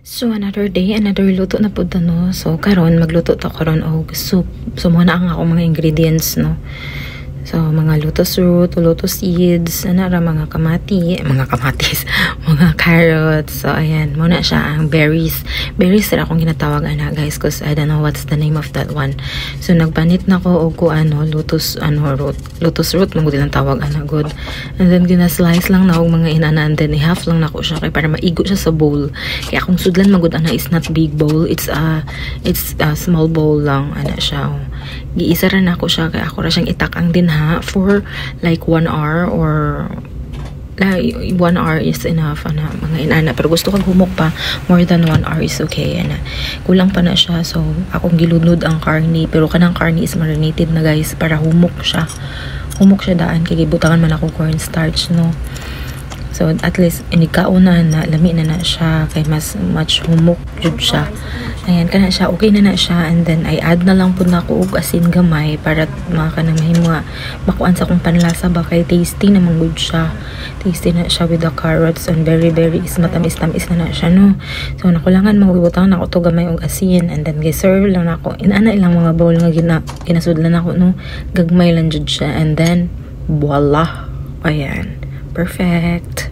So another day, another luto na pud no. So karon magluto ta karon og soup. So muna ang akong mga ingredients no. So mga lotus root, lotus seeds, anara mga kamatis, mga carrots. So ayan, muna siya ang berries. Berries ra akong ginatawag ana guys cause I don't know what's the name of that one. So nagpanit na ko og lotus root mo din ang tawag ana good. And then gina-slice lang na og mga inana and then i-half lang nako siya kay para maigo siya sa bowl. Kaya akong sudlan magud ana is not big bowl, it's a small bowl lang ana siya. Giisa ra nako siya kay ako ra siyang itakang din ha for like 1 hour or 1 hour is enough ana mga inana, pero gusto kong humok pa more than 1 hour is okay ana. Kulang pa na siya, so akong gilunod ang karni, pero kanang karni is marinated na guys para humok siya daan kay gibutangan man ako cornstarch no. So at least inikauna na lami na siya kay mas much humok jud siya. Ayan kana siya, okay na siya, and then I add na lang po na ko og asin gamay para kanang mahimo makuan sa kung panlasa ba kay tasty naman good siya. Tasty na siya with the carrots and very is matamis-tamis na siya no. So nakulangan magibutang na ko to gamay og asin, and then gi-serve lang nako. Inana ilang mga bowl nga ginasudlan nako no. Gagmay lang jud siya, and then voila. Ayan. Perfect.